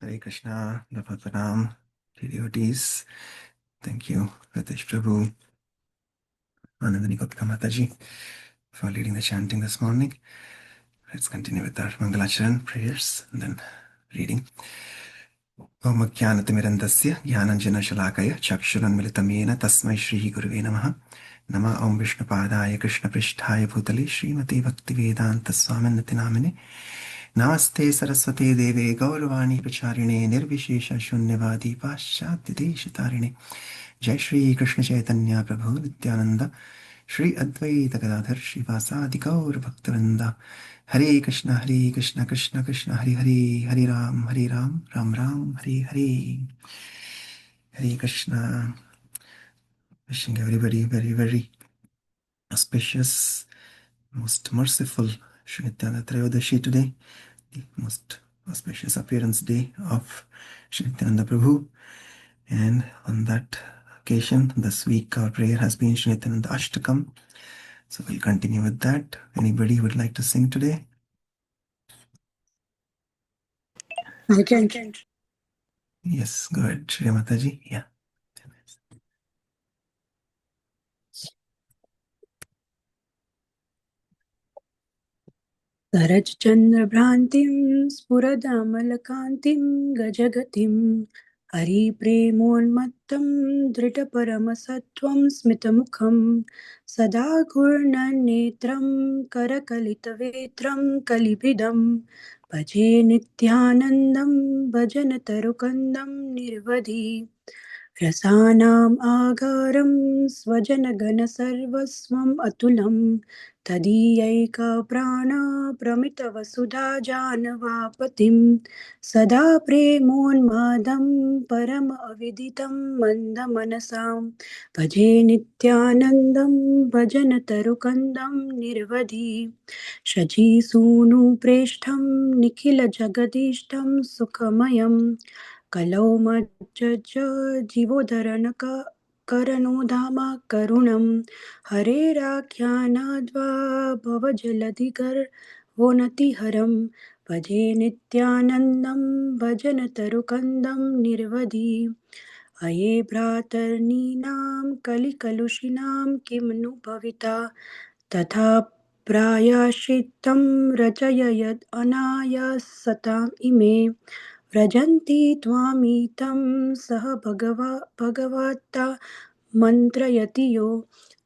Hare Krishna, Dapatanam, devotees. Thank you, Ritesh Prabhu, Anandani Gopika Mataji, for leading the chanting this morning. Let's continue with our Mangalacharan prayers and then reading. Om Jnanatimirandasya Jnananjana-shalakaya Chakshuranmilitamena Tasmai Shri Gurave Namaha Nama Om Vishnupadaya Krishna Pristhaya Bhutale Srimati Bhaktivedanta Swaminati Namine Namaste Saraswate Deve Gauravani Pacharine Nirvishesha Shunyavadi Paschati Deshitarine Jai Shri Krishna Chaitanya Prabhu Nityananda Shri Advaita Gadadhar Shivasadi Gaur Bhaktivinoda Hare Krishna Krishna Krishna Hare Hare Hare Ram Ram Ram Hare Hare. Hare Krishna. Wishing everybody very, very auspicious, most merciful Shri Nityananda Trayodashi today, the most auspicious appearance day of Shri Nityananda Prabhu. And on that occasion, this week our prayer has been Shri Nityananda Ashtakam. So we'll continue with that. Anybody would like to sing today? I can. Yes, go ahead, Shri Mataji. Yeah. सरजचन्द्रभ्रान्तिं स्फुरदमलकान्तिं गजगतिं हरिप्रेमोन्मत्तं दृढपरमसत्त्वं स्मितमुखं सदा घूर्णनेत्रं करकलितवेत्रं कलिभिदं भजे नित्यानन्दं भजनतरुकन्दं निर्वधि रसानाम् आगारं स्वजनगणसर्वस्वम् अतुलं तदीयैका प्राणा प्रमितवसुधा जानवापतिं सदा प्रेमोन्मादं परम अविदितं मन्दमनसां भजे नित्यानन्दं भजनतरुकन्दं निर्वधि शचीसूनुप्रेष्ठं निखिलजगदीष्टं सुखमयं कलौ मज्जज जीवोद्धरणक करणोधामा करुणं हरेराख्यानाद्वा भवजलधिगर्वोन्नतिहरं भजे नित्यानन्दं भजनतरुकन्दं निर्वधि अये भ्रातर्नीनां कलिकलुषिणां किं नु भविता तथा प्रायश्चित्तं रचय यद् अनायासताम् इमे व्रजन्ति त्वामितं सह भगवता मन्त्रयति यो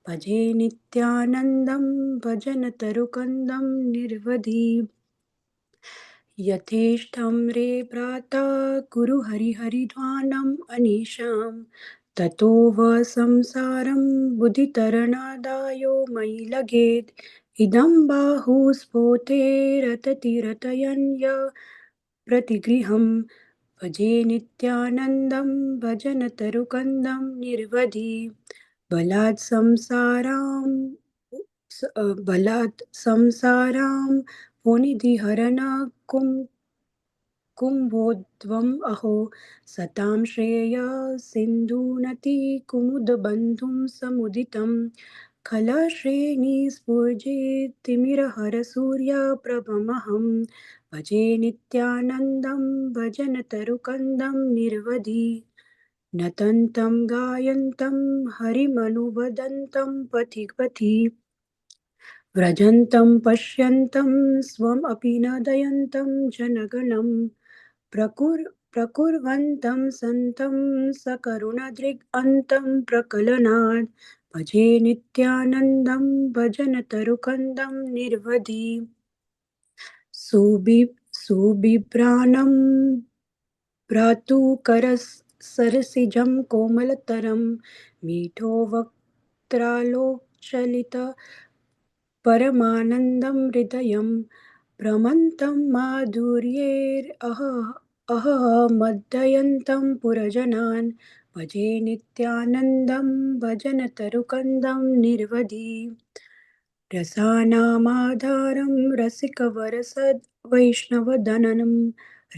भजे नित्यानन्दं भजनतरुकन्दं निर्वधि यथेष्टं रे भ्राता कुरु हरिहरिध्वानम् अनीशां ततो व संसारं बुद्धितरणादायो मयि लगेत् इदं बाहुस्फोटे रटति रटयन् य प्रतिगृहं भजे नित्यानन्दं भजनतरुकन्दं निर्वधि बलात् संसारां पुनिधिहरण कुम्भोद्भवम् अहो सतां श्रेय सिन्धुनति कुमुदबन्धुं समुदितं खलश्रेणीस्फुर्जितिमिरहरसूर्यप्रभमहं भजे नित्यानन्दं भजनतरुकन्दं निर्वधि नतन्तं गायन्तं हरिमनुवदन्तं पथि व्रजन्तं पश्यन्तं स्वमपि न दयन्तं जनगणं प्रकुर्वन्तं सन्तं सकरुणदृग् अन्तं प्रकलनात् भजे नित्यानन्दं भजनतरुकन्दं निर्वधि सुबिभ्राणं भ्रातुकरसरसिजं कोमलतरं मीठो वक्त्रालोचलित परमानन्दं हृदयं भ्रमन्तं माधुर्यैरहह मद्दयन्तं पुरजनान् भजे नित्यानन्दं भजनतरुकन्दं निर्वधि रसानामाधारं रसिकवरसद् वैष्णवदननं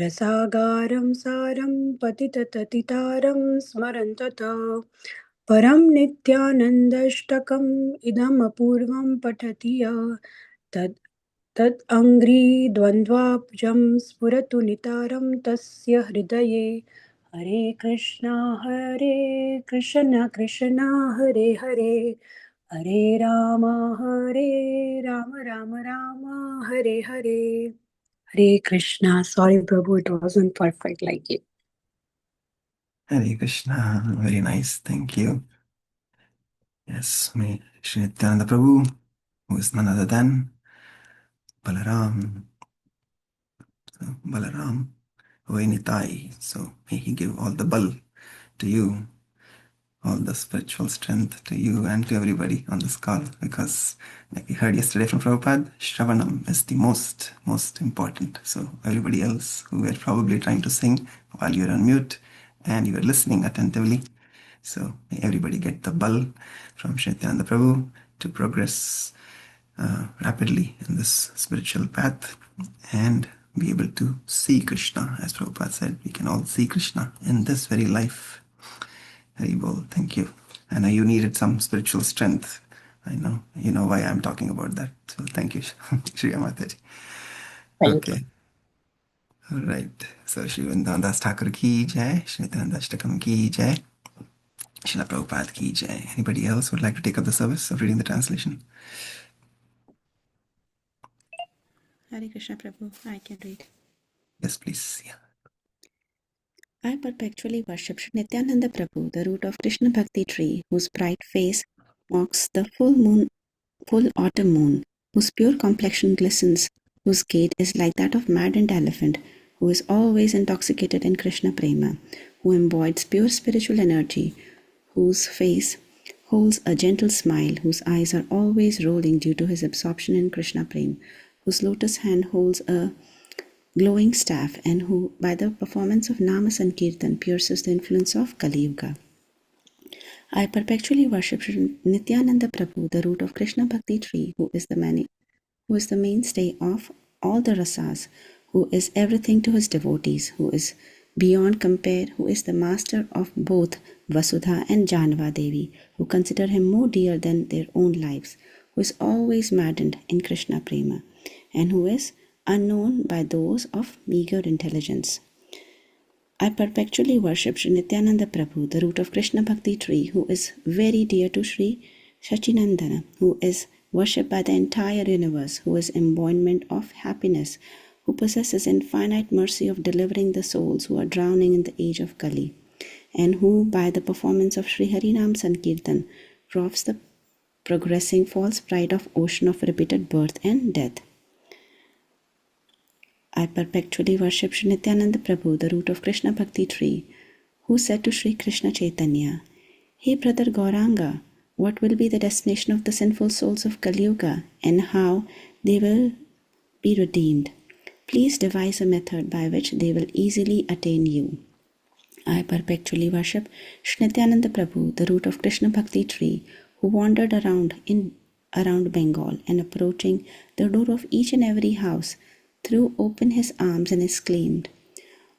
रसागारं सारं पतितततितारं स्मरन्तत परं नित्यानन्दष्टकम् इदमपूर्वं पठति य तत् अङ्घ्रिद्वन्द्वाब्जं स्फुरतु नितारं तस्य हृदये हरे Krishna Krishna Hare Hare Hare Ram Ram Ram Hare Hare Hare Krishna. Sorry Prabhu, it wasn't perfect like you. Hare Krishna. Very nice. Thank you. Yes, may Sri Nityananda Prabhu, who is none other than Balaram. So, Balaram, Vainitai. So may he give all the bal to you, all the spiritual strength to you and to everybody on this call, because like we heard yesterday from Prabhupada, Shravanam is the most important. So everybody else who were probably trying to sing while you're on mute and you were listening attentively, so may everybody get the bal from Nityananda Prabhu to progress rapidly in this spiritual path and be able to see Krishna. As Prabhupada said, we can all see Krishna in this very life. Haribol, thank you. I know you needed some spiritual strength. I know. You know why I'm talking about that. So thank you, Shri Mataji. Thank you. Okay. All right. So Shri Vrindavan Thakur ki jai. Shri Nityananda Ashtakam ki jai. Srila Prabhupada ki jai. Anybody else would like to take up the service of reading the translation? Hare Krishna Prabhu, I can read. Yes, please. Yeah. I perpetually worship Sri Nityananda Prabhu, the root of Krishna Bhakti tree, whose bright face mocks the full autumn moon, whose pure complexion glistens, whose gait is like that of maddened elephant, who is always intoxicated in Krishna Prema, who embodies pure spiritual energy, whose face holds a gentle smile, whose eyes are always rolling due to his absorption in Krishna Prema, whose lotus hand holds a glowing staff, and who, by the performance of Nama Sankirtan, pierces the influence of Kali Yuga. I perpetually worship Nityananda Prabhu, the root of Krishna Bhakti tree, who is the mainstay of all the rasas, who is everything to his devotees, who is beyond compare, who is the master of both Vasudha and Janava Devi, who consider him more dear than their own lives, who is always maddened in Krishna Prema, and who is unknown by those of meager intelligence. I perpetually worship Sri Nityananda Prabhu, the root of Krishna Bhakti tree, who is very dear to Sri Shachinandana, who is worshipped by the entire universe, who is embodiment of happiness, who possesses infinite mercy of delivering the souls who are drowning in the age of Kali, and who, by the performance of Sri Harinam Sankirtan, robs the progressing false pride of ocean of repeated birth and death. I perpetually worship Sri Nityananda Prabhu, the root of Krishna Bhakti tree, who said to Sri Krishna Chaitanya, Hey brother Gauranga, what will be the destination of the sinful souls of Kali Yuga and how they will be redeemed? Please devise a method by which they will easily attain you. I perpetually worship Sri Nityananda Prabhu, the root of Krishna Bhakti tree, who wandered around Bengal and approaching the door of each and every house, threw open his arms and exclaimed,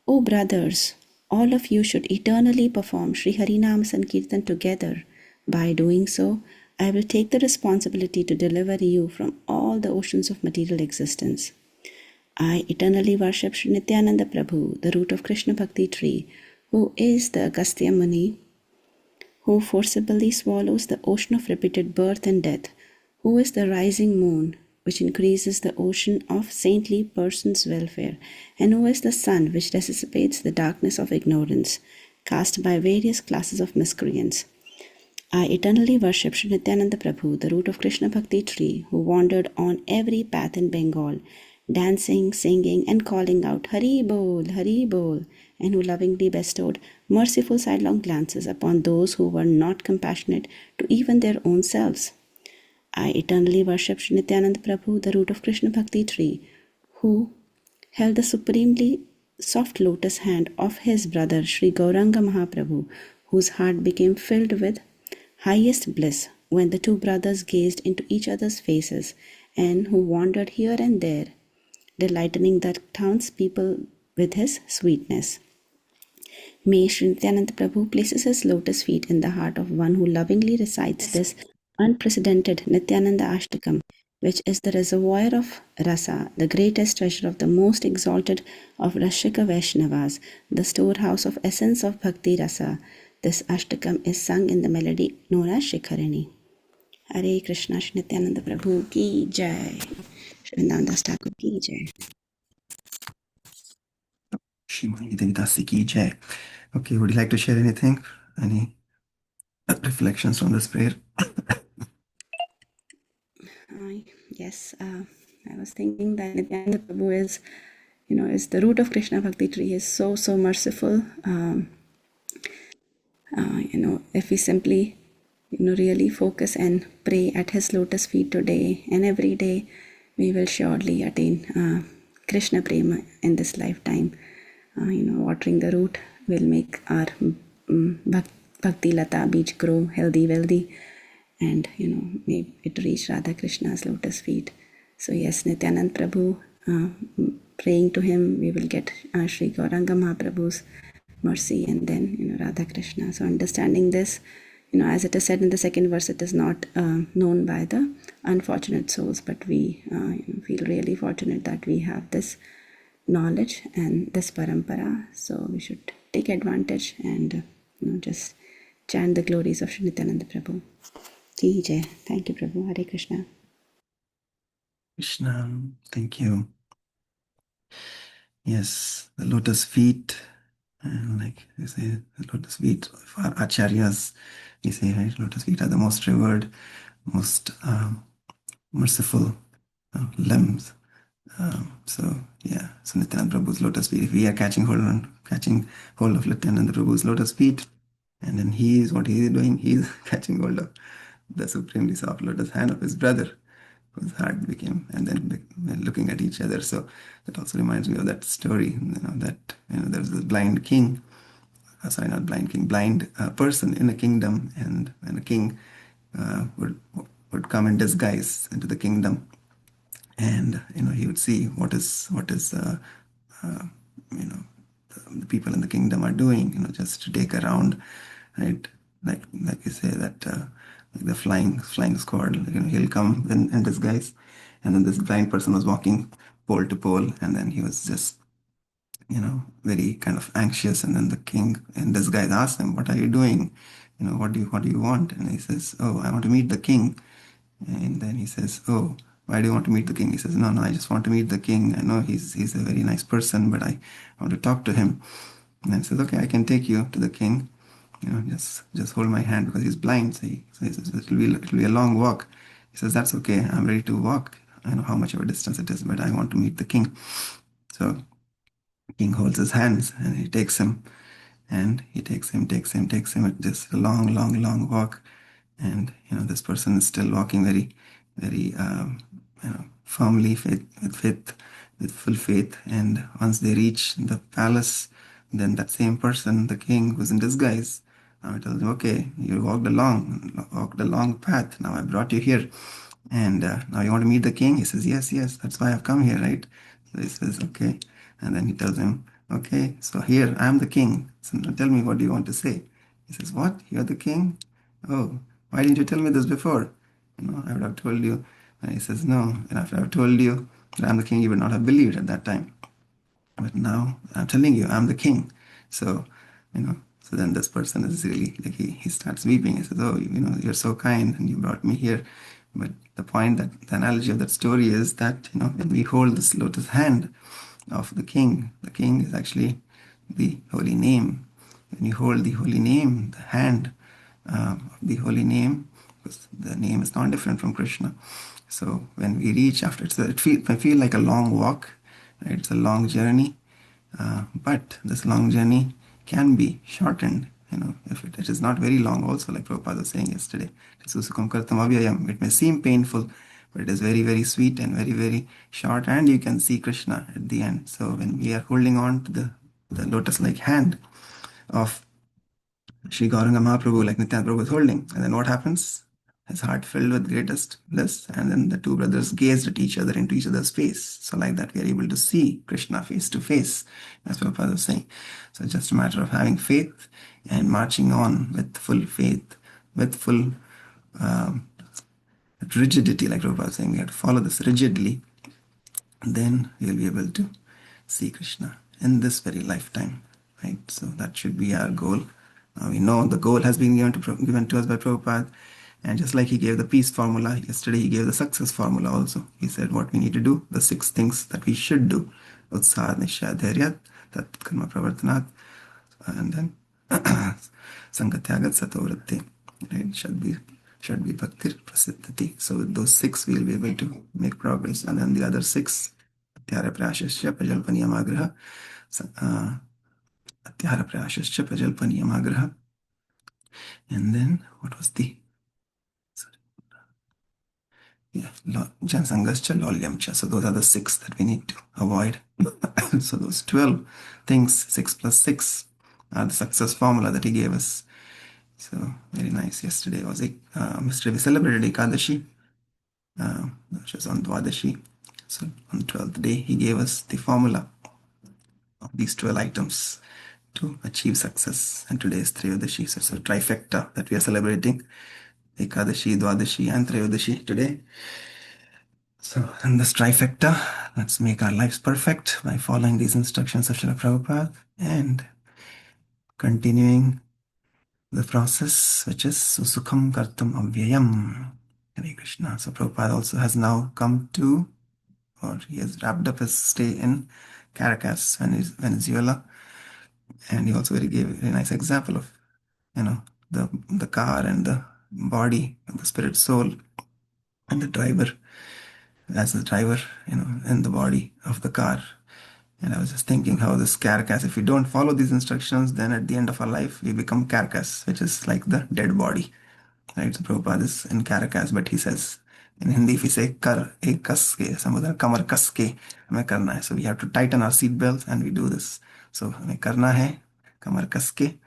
O brothers, all of you should eternally perform Sri Harinam Sankirtan together. By doing so, I will take the responsibility to deliver you from all the oceans of material existence. I eternally worship Sri Nityananda Prabhu, the root of Krishna Bhakti tree, who is the Agastya Muni, who forcibly swallows the ocean of repeated birth and death, who is the rising moon, which increases the ocean of saintly persons' welfare, and who is the sun, which dissipates the darkness of ignorance, cast by various classes of miscreants. I eternally worship Sri Nityananda Prabhu, the root of Krishna Bhakti tree, who wandered on every path in Bengal, dancing, singing, and calling out, Hari Bol, and who lovingly bestowed merciful sidelong glances upon those who were not compassionate to even their own selves. I eternally worship Sri Nityananda Prabhu, the root of Krishna Bhakti tree, who held the supremely soft lotus hand of his brother Sri Gauranga Mahaprabhu, whose heart became filled with highest bliss when the two brothers gazed into each other's faces, and who wandered here and there, delighting the townspeople with his sweetness. May Sri Nityananda Prabhu places his lotus feet in the heart of one who lovingly recites this unprecedented Nityananda Ashtakam which is the reservoir of rasa, the greatest treasure of the most exalted of Rashika Vaishnavas, the storehouse of essence of bhakti rasa. This ashtakam is sung in the melody known as Shikharini. Hare Krishna, Shri Nityananda Prabhu ki jai. Shri Vrindavan Das Thakur ki jai. Shrimati Devidasi ki jai. Okay, would you like to share anything? Any reflections from this prayer? Yes, I was thinking that Nityananda Prabhu is, is the root of Krishna Bhakti tree. He is so, so merciful. If we simply, really focus and pray at his lotus feet today and every day, we will surely attain Krishna Prema in this lifetime. Watering the root will make our Bhakti Lata beach grow healthy, wealthy, and, may it reach Radha Krishna's lotus feet. So yes, Nityanand Prabhu, praying to him, we will get Sri Gauranga Mahaprabhu's mercy and then, Radha Krishna. So understanding this, as it is said in the second verse, it is not known by the unfortunate souls, but we feel really fortunate that we have this knowledge and this parampara. So we should take advantage and just chant the glories of Sri Nityananda Prabhu. Ki Jai. Thank you, Prabhu. Hare Krishna. Krishna, thank you. Yes, the lotus feet, and like they say, the lotus feet of our acharyas, we say, right, lotus feet are the most revered, most merciful limbs. So yeah, so Nityananda Prabhu's lotus feet. If we are catching hold of Nityananda Prabhu's lotus feet, and then what he is doing, he is catching hold of the supremely soft lotus hand of his brother, whose heart became, and then looking at each other. So that also reminds me of that story, that there's this blind king, not blind king, blind person in a kingdom, and a king would come in disguise into the kingdom, and he would see what is the people in the kingdom are doing, just to take around, right? Like you say that like the flying squad, he'll come in disguise, and then this blind person was walking pole to pole, and then he was just very kind of anxious, and then the king in disguise asked him, "What are you doing? What do you want?" And he says, "Oh, I want to meet the king." And then he says, "Oh, why do you want to meet the king?" He says, "No, I just want to meet the king. I know he's a very nice person, but I want to talk to him." And then he says, "Okay, I can take you to the king. Just hold my hand," because he's blind. So he says, it'll be a long walk. He says, "That's okay. I'm ready to walk. I know how much of a distance it is, but I want to meet the king." So the king holds his hands, and he takes him, and he takes him. It's just a long, long, long walk. And this person is still walking very, very firmly, with full faith. And once they reach the palace, then that same person, the king who's in disguise, now tells him, "Okay, you walked a long path. Now I brought you here, and now you want to meet the king?" He says, "Yes, that's why I've come here, right?" So he says, "Okay," and then he tells him, "Okay, so here I'm the king. So now tell me, what do you want to say?" He says, "What? You're the king? Oh, why didn't you tell me this before? I would have told you." And he says, "No, and after I've told you that I'm the king, you would not have believed at that time. But now I'm telling you, I'm the king." So, so then this person is really like, he starts weeping. He says, "Oh, you're so kind and you brought me here." But the analogy of that story is that, when we hold this lotus hand of the king is actually the holy name. When you hold the holy name, the hand of the holy name, because the name is not different from Krishna. So when we reach after it, I feel like a long walk, right? It's a long journey, but this long journey can be shortened. If it is not very long, also, like Prabhupada was saying yesterday, it may seem painful, but it is very, very sweet and very, very short, and you can see Krishna at the end. So when we are holding on to the lotus-like hand of Sri Gauranga Mahaprabhu, like Nityananda Prabhu was holding, and then what happens? His heart filled with greatest bliss, and then the two brothers gazed at each other into each other's face. So like that, we are able to see Krishna face to face, as Prabhupada was saying. So it's just a matter of having faith and marching on with full faith, with full that rigidity, like Prabhupada was saying, we have to follow this rigidly, then we'll be able to see Krishna in this very lifetime, right? So that should be our goal. We know the goal has been given to us by Prabhupada, and just like he gave the peace formula, yesterday he gave the success formula also. He said what we need to do, the 6 things that we should do. Utsaha, Nishya, Dhairya, Tat Karma Pravartanat, and then Sangatyagat Satovritti, right? Should be Bhaktir Prasiddhati. So with those 6 we'll be able to make progress. And then the other 6, Atyara Prashasya Prajalpaniyamagraha, Atyara Prashasya Prajalpaniyamagraha. And then what was the Jansangascha Lolyamcha. So those are the 6 that we need to avoid. So those 12 things, 6 plus 6, are the success formula that he gave us. So very nice. Yesterday was yesterday we celebrated Ekadashi, which was on Dwadashi. So on the 12th day, he gave us the formula of these 12 items to achieve success. And today is Trayodashi. So it's a trifecta that we are celebrating. Ekadashi, Dwadashi, and Trayodashi today. So in this trifecta, let's make our lives perfect by following these instructions of Srila Prabhupada and continuing the process, which is Susukham Kartam Avyayam. Hare Krishna. So Prabhupada also has now come to, or he has wrapped up his stay in Caracas, Venezuela. And he also gave a very nice example of, the car and the body, and the spirit soul, and the driver, as the driver, in the body of the car. And I was just thinking how this carcass, if we don't follow these instructions, then at the end of our life, we become carcass, which is like the dead body. Right? So Prabhupada is in Caracas, but he says, in Hindi, if we say kar ek kas ke, samudra kamar kas ke, hame karna hai. So we have to tighten our seat belts and we do this. So hame karna hai, kamar kas ke.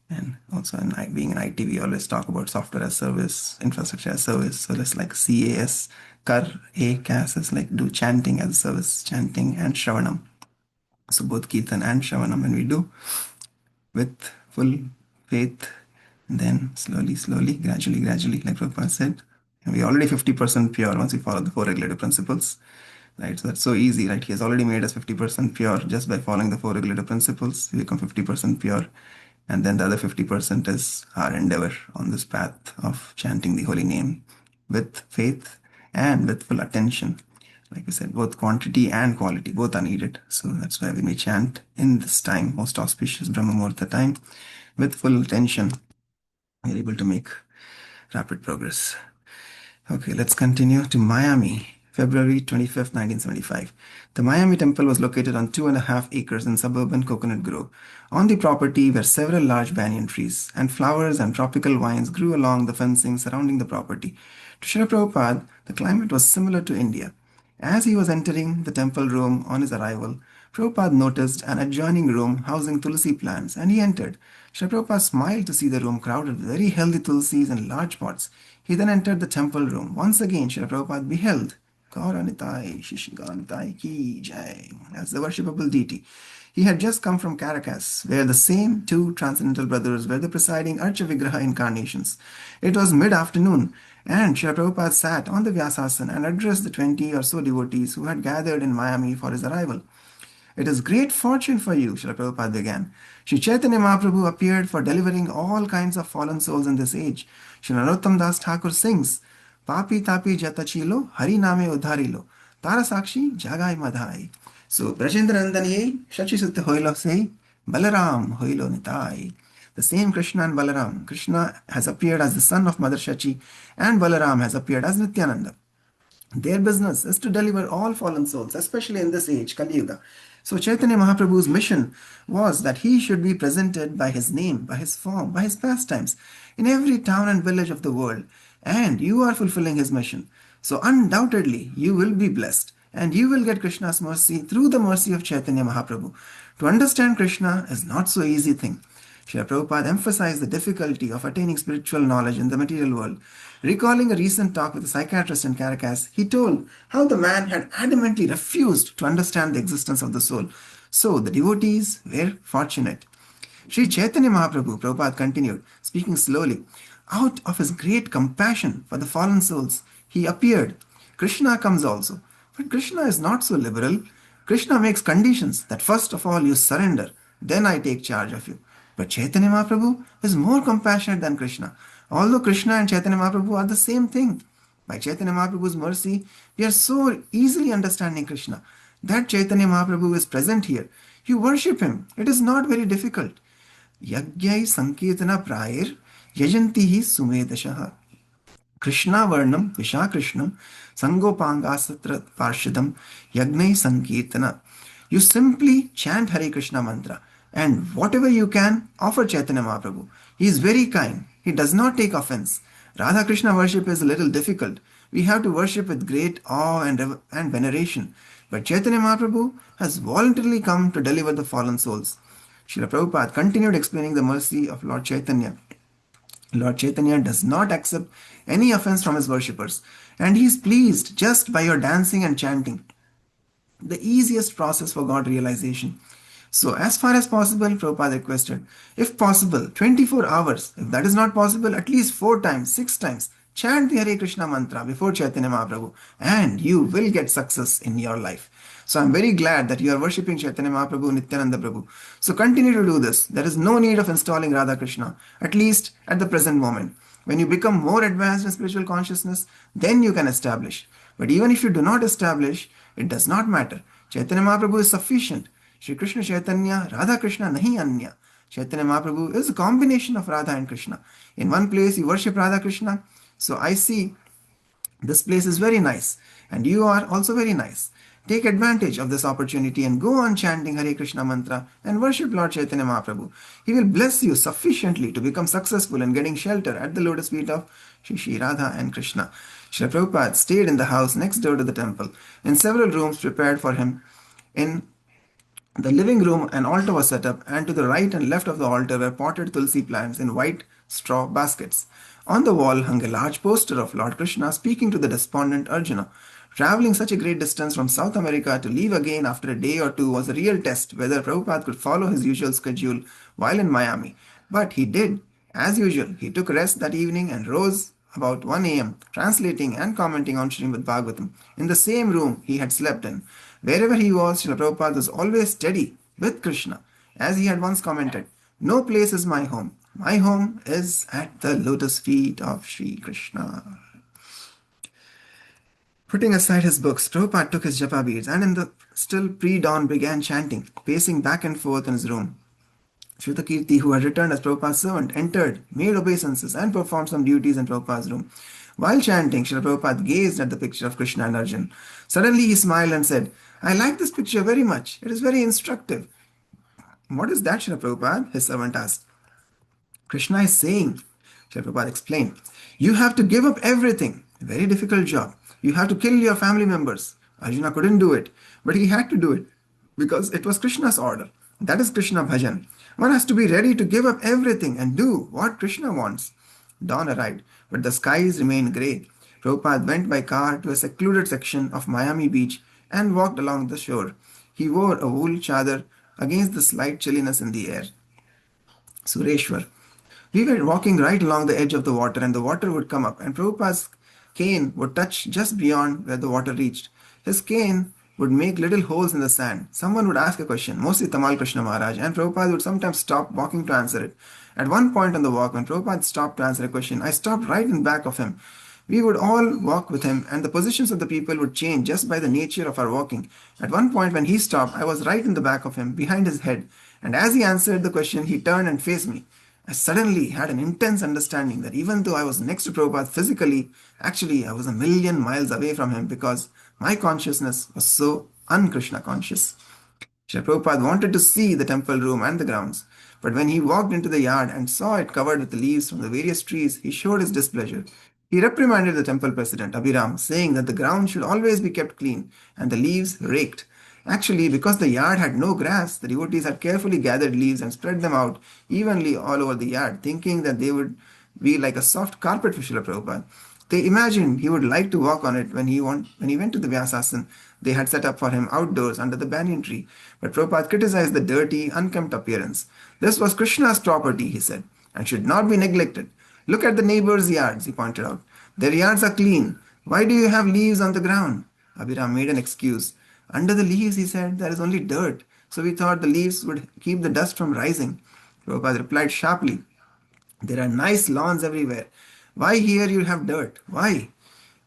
And also being in IT, we always talk about software as service, infrastructure as service. So it's like CAS, kar, kas is like do chanting as a service, chanting and shravanam. So both kirtan and shravanam when we do with full faith, then slowly, gradually, like Prabhupada said, we're already 50% pure once we follow the 4 regulative principles, right? So that's so easy, right? He has already made us 50% pure just by following the 4 regulative principles. We become 50% pure. And then the other 50% is our endeavor on this path of chanting the holy name with faith and with full attention. Like we said, both quantity and quality, both are needed. So that's why we may chant in this time, most auspicious Brahma Muhurta time, with full attention. We're able to make rapid progress. Okay, let's continue to Miami, February 25th, 1975. The Miami temple was located on 2.5 acres in suburban Coconut Grove. On the property were several large banyan trees, and flowers and tropical vines grew along the fencing surrounding the property. To Srila Prabhupada, the climate was similar to India. As he was entering the temple room on his arrival, Prabhupada noticed an adjoining room housing tulsi plants, and he entered. Srila Prabhupada smiled to see the room crowded with very healthy tulsis in large pots. He then entered the temple room. Once again, Srila Prabhupada beheld Gauranitai Shishiganitai Ki Jai as the worshipable deity. He had just come from Caracas, where the same 2 transcendental brothers were the presiding Archa Vigraha incarnations. It was mid-afternoon, and Srila Prabhupada sat on the Vyasasana and addressed the 20 or so devotees who had gathered in Miami for his arrival. It is great fortune for you, Srila Prabhupada began. Sri Chaitanya Mahaprabhu appeared for delivering all kinds of fallen souls in this age. Sri Narottam Das Thakur sings, Papi tapi jatachilo, hari name udharilo, tara sakshi jagai madhai. So, Brajendra Nandaniye, Shachi Sutta hoilo se, Balaram hoilo nitai. The same Krishna and Balaram. Krishna has appeared as the son of Mother Shachi, and Balaram has appeared as Nityananda. Their business is to deliver all fallen souls, especially in this age, Kali Yuga. So Chaitanya Mahaprabhu's mission was that he should be presented by his name, by his form, by his pastimes in every town and village of the world. And you are fulfilling his mission. So undoubtedly, you will be blessed. And you will get Krishna's mercy through the mercy of Chaitanya Mahaprabhu. To understand Krishna is not so easy thing. Srila Prabhupada emphasized the difficulty of attaining spiritual knowledge in the material world. Recalling a recent talk with a psychiatrist in Caracas, he told how the man had adamantly refused to understand the existence of the soul. So the devotees were fortunate. Sri Chaitanya Mahaprabhu, Prabhupada continued, speaking slowly, out of his great compassion for the fallen souls, He appeared. Krishna comes also. But Krishna is not so liberal. Krishna makes conditions that first of all you surrender, then I take charge of you. But Chaitanya Mahaprabhu is more compassionate than Krishna. Although Krishna and Chaitanya Mahaprabhu are the same thing. By Chaitanya Mahaprabhu's mercy, we are so easily understanding Krishna. That Chaitanya Mahaprabhu is present here. You worship him. It is not very difficult. Yagyai Sankirtana Prayer Yajantihi Sumedashaha. Krishna Varnam Visha Krishnam Sangopanga Satra Parshadam Yagnai Sankirtana. You simply chant Hare Krishna mantra and whatever you can offer Chaitanya Mahaprabhu. He is very kind. He does not take offense. Radha Krishna worship is a little difficult. We have to worship with great awe and veneration. But Chaitanya Mahaprabhu has voluntarily come to deliver the fallen souls. Srila Prabhupada continued explaining the mercy of Lord Chaitanya. Lord Chaitanya does not accept any offense from his worshippers, and he is pleased just by your dancing and chanting. The easiest process for God realization. So, as far as possible, Prabhupada requested, if possible, 24 hours. If that is not possible, at least 4 times, 6 times, chant the Hare Krishna mantra before Chaitanya Mahaprabhu, and you will get success in your life. So, I'm very glad that you are worshipping Chaitanya Mahaprabhu, Nityananda Prabhu. So, continue to do this. There is no need of installing Radha Krishna, at least at the present moment. When you become more advanced in spiritual consciousness, then you can establish. But even if you do not establish, it does not matter. Chaitanya Mahaprabhu is sufficient. Shri Krishna Chaitanya, Radha Krishna nahi anya. Chaitanya Mahaprabhu is a combination of Radha and Krishna. In one place you worship Radha Krishna. So I see this place is very nice and you are also very nice. Take advantage of this opportunity and go on chanting Hare Krishna mantra and worship Lord Chaitanya Mahaprabhu. He will bless you sufficiently to become successful in getting shelter at the lotus feet of Shri Radha and Krishna. Srila Prabhupada stayed in the house next door to the temple in several rooms prepared for him. In the living room, an altar was set up, and to the right and left of the altar were potted tulsi plants in white straw baskets. On the wall hung a large poster of Lord Krishna speaking to the despondent Arjuna. Traveling such a great distance from South America to leave again after a day or two was a real test whether Prabhupada could follow his usual schedule while in Miami. But he did. As usual, he took rest that evening and rose about 1 a.m., translating and commenting on Srimad Bhagavatam in the same room he had slept in. Wherever he was, Srila Prabhupada was always steady with Krishna. As he had once commented, no place is my home. My home is at the lotus feet of Sri Krishna. Putting aside his books, Prabhupada took his japa beads and in the still pre-dawn began chanting, pacing back and forth in his room. Shrutakirti, who had returned as Prabhupada's servant, entered, made obeisances, and performed some duties in Prabhupada's room. While chanting, Srila Prabhupada gazed at the picture of Krishna and Arjuna. Suddenly he smiled and said, I like this picture very much. It is very instructive. What is that, Srila Prabhupada? His servant asked. Krishna is saying, Srila Prabhupada explained, you have to give up everything. A very difficult job. You have to kill your family members. Arjuna couldn't do it, but he had to do it because it was Krishna's order. That is Krishna Bhajan. One has to be ready to give up everything and do what Krishna wants. Dawn arrived, but the skies remained grey. Prabhupada went by car to a secluded section of Miami Beach and walked along the shore. He wore a wool chadar against the slight chilliness in the air. Sureshwar. We were walking right along the edge of the water and the water would come up and Prabhupada's cane would touch just beyond where the water reached. His cane would make little holes in the sand. Someone would ask a question, mostly Tamal Krishna Maharaj, and Prabhupada would sometimes stop walking to answer it. At one point on the walk, when Prabhupada stopped to answer a question, I stopped right in back of him. We would all walk with him, and the positions of the people would change just by the nature of our walking. At one point, when he stopped, I was right in the back of him, behind his head, and as he answered the question, he turned and faced me. I suddenly had an intense understanding that even though I was next to Prabhupada physically, actually I was a million miles away from him because my consciousness was so un-Krishna conscious. Srila Prabhupada wanted to see the temple room and the grounds, but when he walked into the yard and saw it covered with the leaves from the various trees, he showed his displeasure. He reprimanded the temple president, Abhiram, saying that the ground should always be kept clean and the leaves raked. Actually, because the yard had no grass, the devotees had carefully gathered leaves and spread them out evenly all over the yard, thinking that they would be like a soft carpet for Srila Prabhupada. They imagined he would like to walk on it when he went to the Vyasasan they had set up for him outdoors under the banyan tree. But Prabhupada criticized the dirty, unkempt appearance. This was Krishna's property, he said, and should not be neglected. Look at the neighbors' yards, he pointed out. Their yards are clean. Why do you have leaves on the ground? Abhiram made an excuse. Under the leaves, he said, there is only dirt, so we thought the leaves would keep the dust from rising. Prabhupada replied sharply, there are nice lawns everywhere. Why here you have dirt? Why?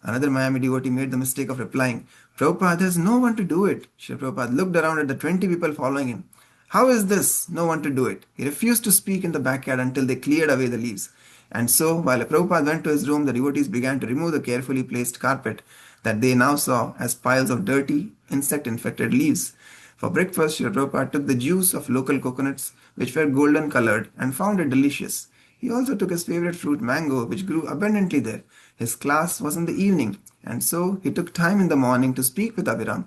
Another Miami devotee made the mistake of replying, Prabhupada, there's no one to do it. Srila Prabhupada looked around at the 20 people following him. How is this? No one to do it. He refused to speak in the backyard until they cleared away the leaves. And so, while Prabhupada went to his room, the devotees began to remove the carefully placed carpet that they now saw as piles of dirty, insect-infected leaves. For breakfast, Srila Prabhupada took the juice of local coconuts, which were golden colored, and found it delicious. He also took his favorite fruit, mango, which grew abundantly there. His class was in the evening, and so he took time in the morning to speak with Abhiram.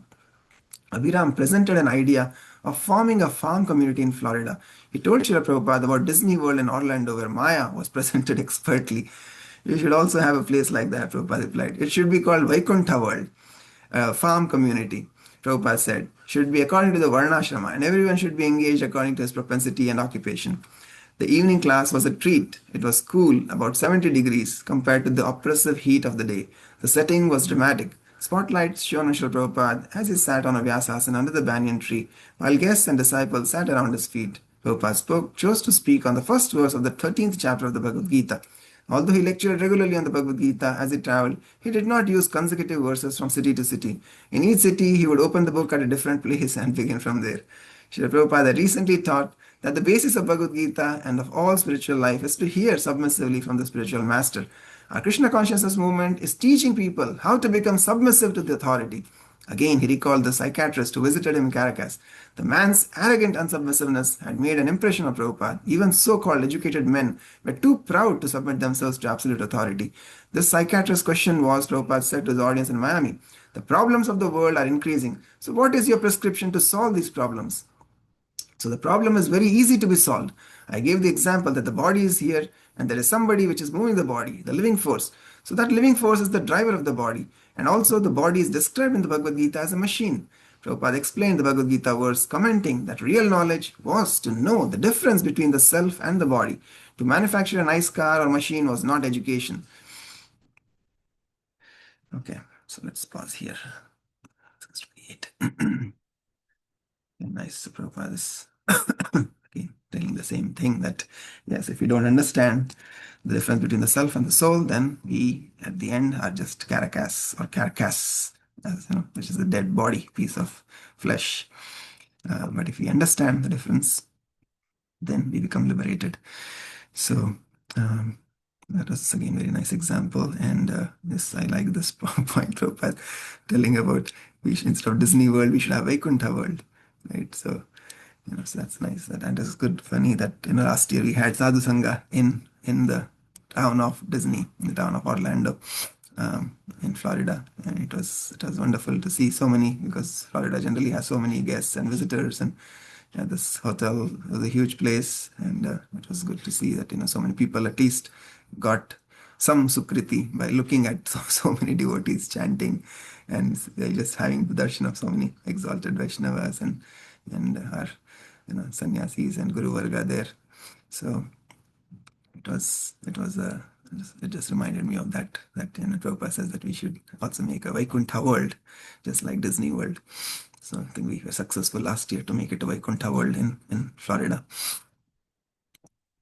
Abhiram presented an idea of forming a farm community in Florida. He told Srila Prabhupada about Disney World in Orlando, where Maya was presented expertly. You should also have a place like that, Prabhupada replied. It should be called Vaikuntha World, a farm community, Prabhupada said, should be according to the Varnashrama, and everyone should be engaged according to his propensity and occupation. The evening class was a treat. It was cool, about 70 degrees, compared to the oppressive heat of the day. The setting was dramatic. Spotlights shone on Srila Prabhupada as he sat on a vyasasana under the banyan tree, while guests and disciples sat around his feet. Prabhupada chose to speak on the first verse of the 13th chapter of the Bhagavad Gita. Although he lectured regularly on the Bhagavad Gita as he traveled, he did not use consecutive verses from city to city. In each city, he would open the book at a different place and begin from there. Srila Prabhupada recently taught that the basis of Bhagavad Gita and of all spiritual life is to hear submissively from the spiritual master. Our Krishna consciousness movement is teaching people how to become submissive to the authority. Again, he recalled the psychiatrist who visited him in Caracas. The man's arrogant unsubmissiveness had made an impression on Prabhupada. Even so-called educated men were too proud to submit themselves to absolute authority. This psychiatrist's question was, Prabhupada said to his audience in Miami, the problems of the world are increasing. So what is your prescription to solve these problems? So the problem is very easy to be solved. I gave the example that the body is here and there is somebody which is moving the body, the living force. So that living force is the driver of the body. And also the body is described in the Bhagavad Gita as a machine. Prabhupada explained the Bhagavad Gita verse commenting that real knowledge was to know the difference between the self and the body. To manufacture a nice car or machine was not education. Okay, so let's pause here. 628. Nice, Prabhupada is again telling the same thing that yes, if we don't understand the difference between the self and the soul, then we at the end are just carcass, as you know, which is a dead body, piece of flesh. But if we understand the difference, then we become liberated. So that was again very nice example, and this I like this point Prabhupada telling about instead of Disney World, we should have Vaikuntha World, right? So so that's nice. And it's good, funny that last year we had Sadhu Sangha in the town of Disney, in the town of Orlando, in Florida, and it was wonderful to see so many, because Florida generally has so many guests and visitors, and this hotel was a huge place, and it was good to see that so many people at least got some sukriti by looking at so many devotees chanting, and just having the darshan of so many exalted Vaishnavas and our sannyasis and Guru Varga there. So it just reminded me of that Prabhupada says that we should also make a Vaikuntha world, just like Disney World. So I think we were successful last year to make it a Vaikuntha world in Florida.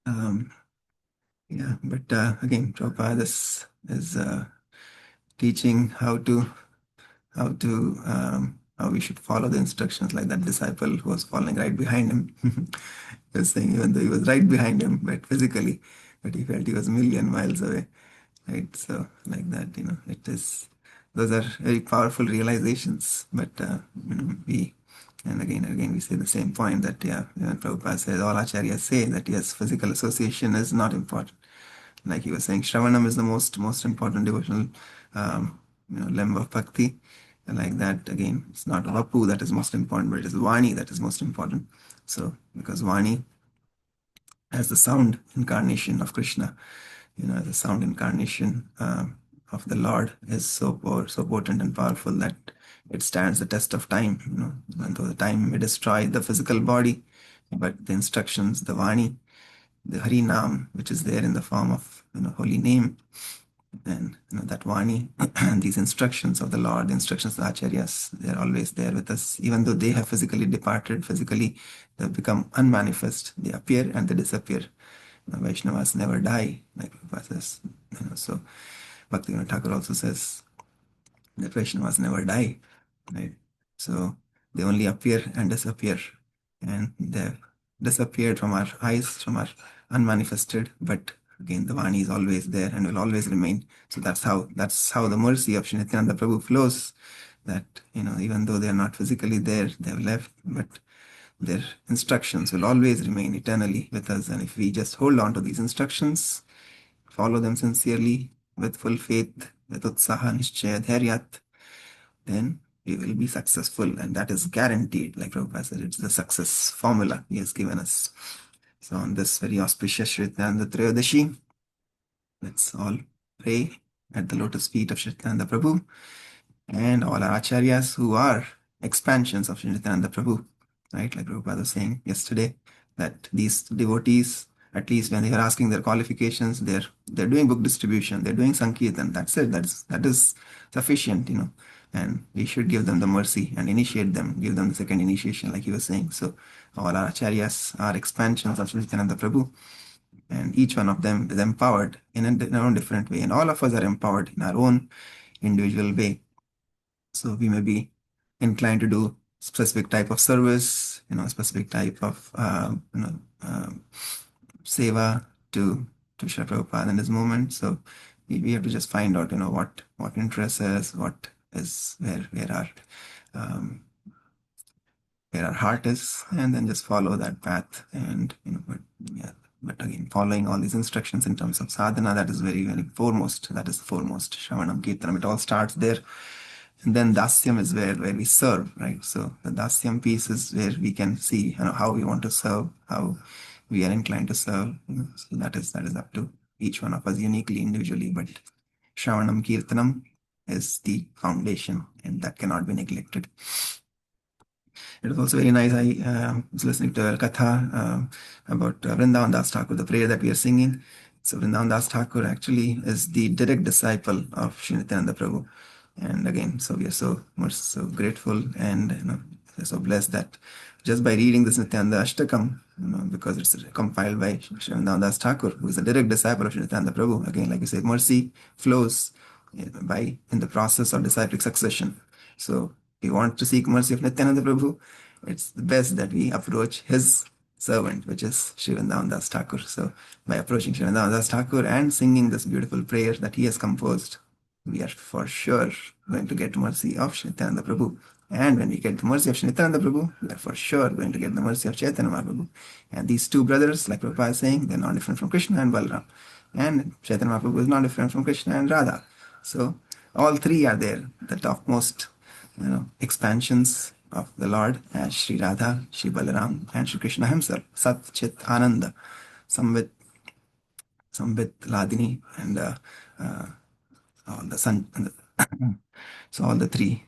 Yeah, but again, Prabhupada is teaching how we should follow the instructions, like that disciple who was following right behind him. He was saying, even though he was right behind him, but physically, but he felt he was a million miles away, right? So like that, those are very powerful realizations. But again we say the same point that Prabhupada says, all acharyas say that yes, physical association is not important. Like he was saying, Shravanam is the most important devotional limb of bhakti. And like that, again, it's not Vapu that is most important, but it is Vani that is most important. So, because Vani, as the sound incarnation of Krishna, as a sound incarnation of the Lord, is so potent and powerful that it stands the test of time. And though the time may destroy the physical body, but the instructions, the Vani, the Hari Nam, which is there in the form of holy name, then that Vani, these instructions of the Lord, the instructions of the Acharyas, they're always there with us. Even though they have physically departed, physically they've become unmanifest, they appear and they disappear. Vaishnavas never die, like Prabhupada says. So Bhaktivinoda Thakur also says that Vaishnavas never die, right? So they only appear and disappear, and they've disappeared from our eyes, from our unmanifested, but again the Vani is always there and will always remain. So that's how the mercy of Sri Nityananda Prabhu flows, that even though they are not physically there, they have left, but their instructions will always remain eternally with us. And if we just hold on to these instructions, follow them sincerely, with full faith, with utsaha, nishchaya, dhairyat, then we will be successful. And that is guaranteed. Like Prabhupada said, it's the success formula he has given us. So on this very auspicious Shri Nityananda Trayodashi, let's all pray at the lotus feet of Shri Nityananda Prabhu and all our acharyas who are expansions of Shri Nityananda Prabhu. Right, like Prabhupada was saying yesterday, that these devotees, at least when they are asking their qualifications, they're doing book distribution, they're doing Sankirtan. That's it. That is sufficient, and we should give them the mercy and initiate them, give them the second initiation, like he was saying. So all our acharyas are expansions of Shri Nityananda Prabhu, and each one of them is empowered in their own different way, and all of us are empowered in our own individual way. So we may be inclined to do specific type of service, specific type of seva to Srila Prabhupada in this moment. So we have to just find out, what interests us, what is where our heart is, and then just follow that path. And but again, following all these instructions in terms of sadhana, that is very, very foremost. That is foremost. Shravanam Kirtanam, it all starts there. And then dasyam is where we serve, right? So the dasyam piece is where we can see how we want to serve, how we are inclined to serve. So that is up to each one of us uniquely, individually. But Shravanam Kirtanam is the foundation, and that cannot be neglected. It was also very nice. I was listening to a katha about Vrindavan Das Thakur, the prayer that we are singing. So Vrindavan Das Thakur actually is the direct disciple of Sri Nityananda Prabhu. And again, so we are so much so grateful and so blessed that just by reading this Nityananda Ashtakam, because it's compiled by Sri Vrindavan Das Thakur, who is a direct disciple of Sri Nityananda Prabhu. Again, like you said, mercy flows in the process of disciplic succession. So we want to seek mercy of Nityananda Prabhu, it's the best that we approach his servant, which is Sri Vrindavan Das Thakur. So by approaching Sri Vrindavan Das Thakur and singing this beautiful prayer that he has composed, we are for sure going to get mercy of Sri Nityananda Prabhu. And when we get the mercy of Sri Nityananda Prabhu, we are for sure going to get the mercy of Chaitanya Mahaprabhu. And these two brothers, like Prabhupada is saying, they're not different from Krishna and Balram. And Chaitanya Mahaprabhu is not different from Krishna and Radha. So all three are there, the topmost expansions of the Lord as Sri Radha, Sri Balaram, and Sri Krishna himself, Sat Chit Ananda, Samvit, Ladini, and all the sun. So all the three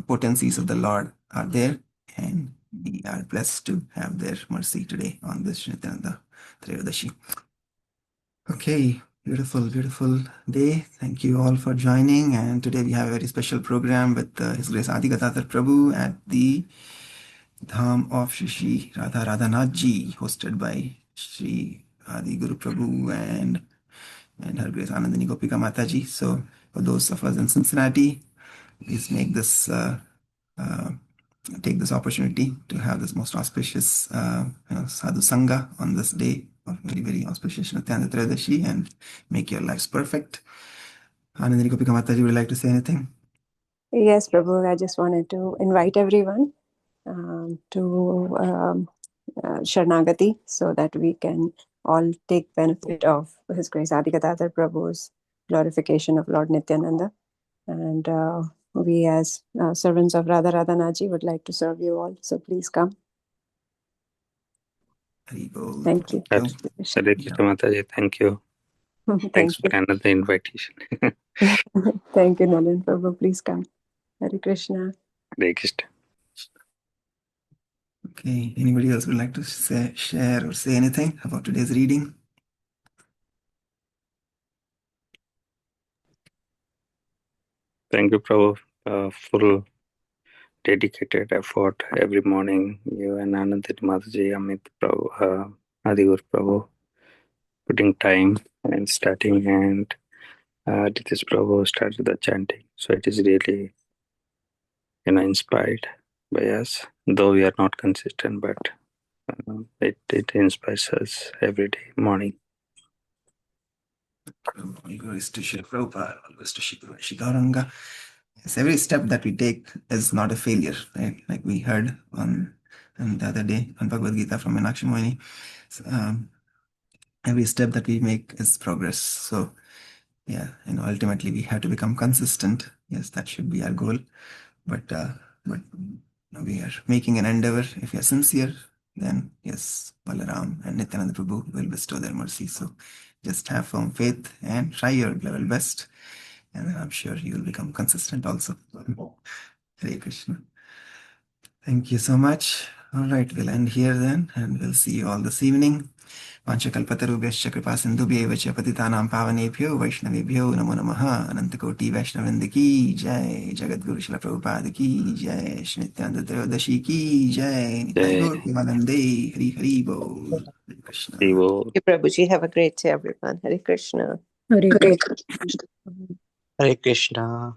potencies of the Lord are there, and we are blessed to have their mercy today on this Sri Nityananda Trayodashi. Okay, beautiful, beautiful day. Thank you all for joining. And today we have a very special program with His Grace Adi Gadadhar Prabhu at the Dham of Shri Radha Radhanath Ji, hosted by Shri Adi Guru Prabhu and Her Grace Anandini Gopika Mataji. So for those of us in Cincinnati, please make this take this opportunity to have this most auspicious sadhu sangha on this day of very, very auspicious Nityananda Trayodashi and make your lives perfect. Anandini Gopika Mataji, would you like to say anything? Yes, Prabhu, I just wanted to invite everyone to Sharanagati so that we can all take benefit of His Grace Adi Gadadhar Prabhu's glorification of Lord Nityananda. And we as servants of Radha Radhanaji would like to serve you all. So please come. Thank you. Hare Krishna Mataji, thank you. Thanks for another invitation. Thank you, Nalin Prabhu. Please come. Hare Krishna. Hare Krishna. Okay, anybody else would like to share or say anything about today's reading? Thank you, Prabhu. Full dedicated effort every morning. You and Anandini Mataji, Amit Prabhu, Adigur Prabhu, putting time and starting, and Titish Prabhu started the chanting. So it is really, inspired by us. Though we are not consistent, but it inspires us every day morning. All glories to Srila Prabhupada, all glories to Shri Gauranga. Yes, every step that we take is not a failure, right? Like we heard on the other day on Bhagavad Gita from Meenakshi Moini. So, every step that we make is progress. So, yeah, ultimately we have to become consistent. Yes, that should be our goal. But we are making an endeavor. If we are sincere, then yes, Balaram and Nityananda Prabhu will bestow their mercy. So just have firm faith and try your level best, and then I'm sure you will become consistent also. Hare Krishna. Thank you so much. All right, we'll end here then, and we'll see you all this evening. Panchakalpatarubhyascha kripa sindhubhyeva cha patitanam pavanebhyo Vaishnavebhyo namo namaha. Anantakoti Vaishnavrinda ki jai. Jagadguru Srila Prabhupada ki jai. Shri Nityananda Trayodashi ki jai. Nitai Gaur Premanande. Hari Hari Bol. Hare Krishna. Thank you, Prabhuji. Have a great day, everyone. Hare Krishna. Hare Hare Krishna. Hare Krishna.